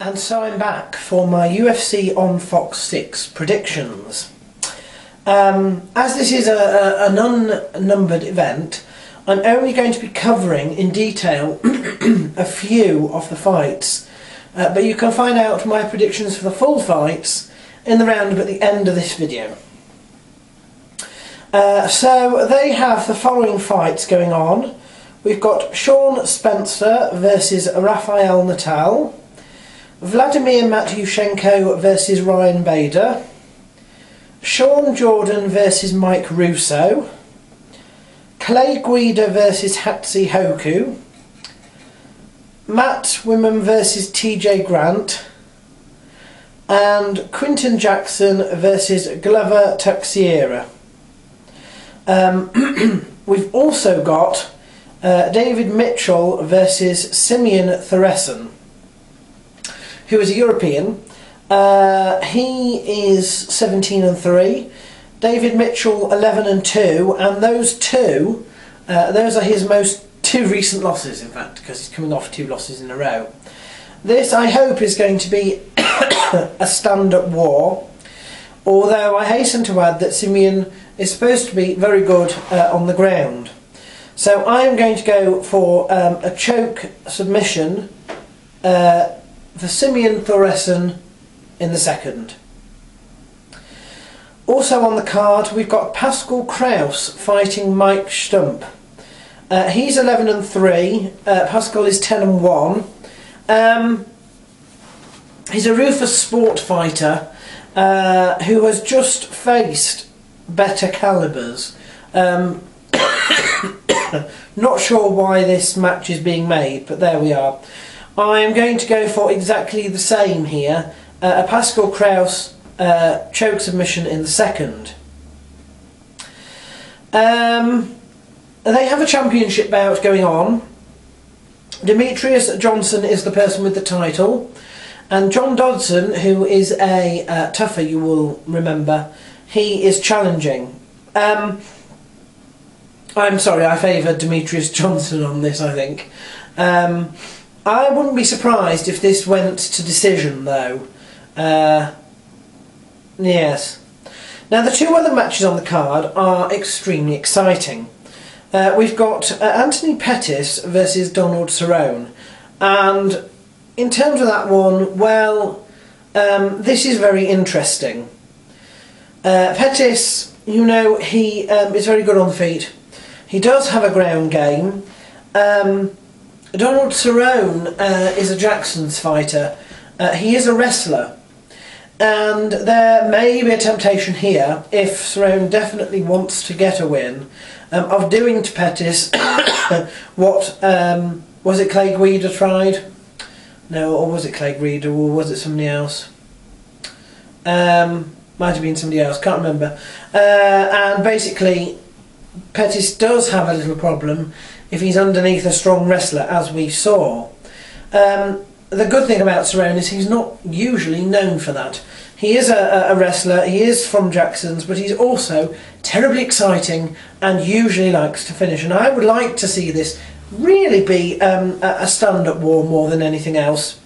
And so I'm back for my UFC on Fox 6 predictions. As this is an unnumbered event, I'm only going to be covering in detail a few of the fights, but you can find out my predictions for the full fights in the roundup at the end of this video. So they have the following fights going on. We've got Sean Spencer versus Rafael Natal, Vladimir Matyushenko versus Ryan Bader, Sean Jordan versus Mike Russo, Clay Guida versus Hatsi Hoku, Matt Wiman versus TJ Grant, and Quinton Jackson versus Glover Teixeira. We've also got David Mitchell versus Simeon Thoresen, who is a European. He is 17-3. David Mitchell 11-2, and those are his two recent losses, in fact, because he's coming off 2 losses in a row. This, I hope, is going to be a stand-up war, although I hasten to add that Simeon is supposed to be very good on the ground. So I am going to go for a choke submission for Simeon Thoresen in the second. Also on the card we've got Pascal Kraus fighting Mike Stump. He's 11-3, Pascal is 10-1. He's a Rufus sport fighter who has just faced better calibers. Not sure why this match is being made, but there we are. I am going to go for exactly the same here, a Pascal Kraus choke submission in the second. They have a championship bout going on. Demetrius Johnson is the person with the title, and John Dodson, who is a tougher, you will remember, he is challenging. I'm sorry, I favour Demetrius Johnson on this, I think. I wouldn't be surprised if this went to decision, though. Yes. Now, the 2 other matches on the card are extremely exciting. We've got Anthony Pettis versus Donald Cerrone, and in terms of that one, well, this is very interesting. Pettis, you know, he is very good on the feet. He does have a ground game. Donald Cerrone is a Jackson's fighter. He is a wrestler, and there may be a temptation here, if Cerrone definitely wants to get a win, of doing to Pettis what was it Clay Guida tried? No, or was it Clay Guida, or was it somebody else? Might have been somebody else, can't remember. And basically Pettis does have a little problem if he's underneath a strong wrestler, as we saw. The good thing about Cerrone is he's not usually known for that. He is a wrestler, he is from Jackson's, but he's also terribly exciting and usually likes to finish. And I would like to see this really be a stand-up war more than anything else.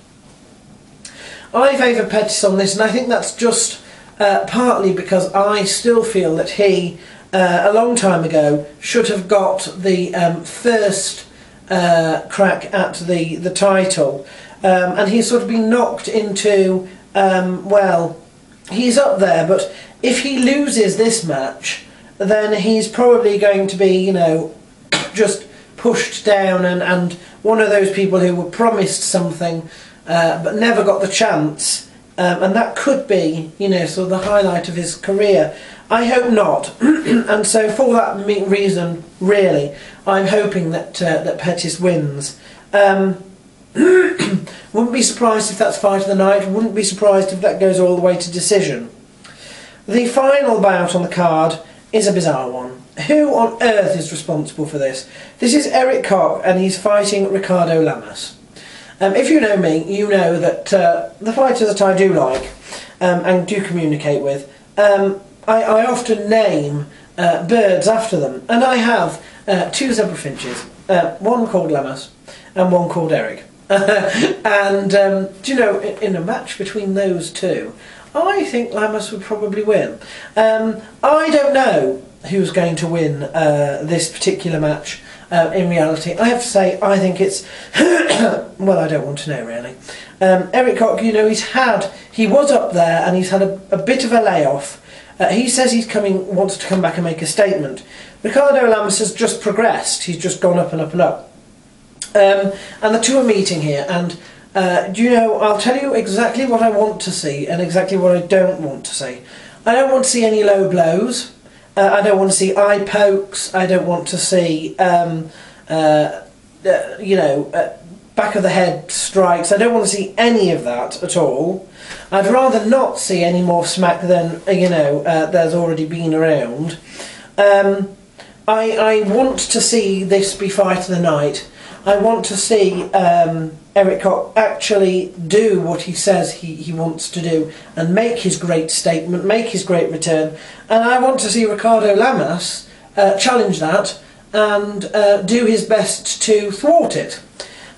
I favour Pettis on this, and I think that's just partly because I still feel that he, a long time ago, should have got the first crack at the title, and he's sort of been knocked into, well, he's up there, but if he loses this match, then he's probably going to be, you know, just pushed down and one of those people who were promised something but never got the chance, and that could be, you know, sort of the highlight of his career. I hope not, and so for that reason, really, I'm hoping that that Pettis wins. Wouldn't be surprised if that's fight of the night, wouldn't be surprised if that goes all the way to decision. The final bout on the card is a bizarre one. Who on earth is responsible for this? This is Eric Koch, and he's fighting Ricardo Lamas. If you know me, you know that the fighters that I do like and do communicate with, I often name birds after them, and I have 2 zebra finches, one called Lamas and one called Eric. And do you know, in a match between those two, I think Lamas would probably win. I don't know who's going to win this particular match. In reality, I have to say, I think it's well, I don't want to know really. Eric Koch, you know, he was up there and he's had a bit of a layoff. He says wants to come back and make a statement. Ricardo Lamas has just progressed. He's just gone up and up and up. And the two are meeting here, and do you know, I'll tell you exactly what I want to see and exactly what I don't want to see. I don't want to see any low blows. I don't want to see eye pokes. I don't want to see, you know, back of the head strikes. I don't want to see any of that at all. I'd rather not see any more smack than, you know, there's already been around. I want to see this be fight of the night. I want to see Eric Koch actually do what he says he wants to do and make his great statement, make his great return. And I want to see Ricardo Lamas challenge that and do his best to thwart it.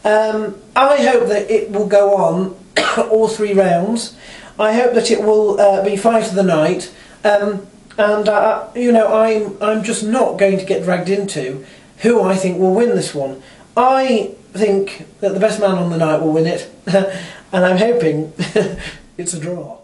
I hope that it will go on all 3 rounds. I hope that it will be fight of the night. And you know, I'm just not going to get dragged into who I think will win this one. I think that the best man on the night will win it, and I'm hoping it's a draw.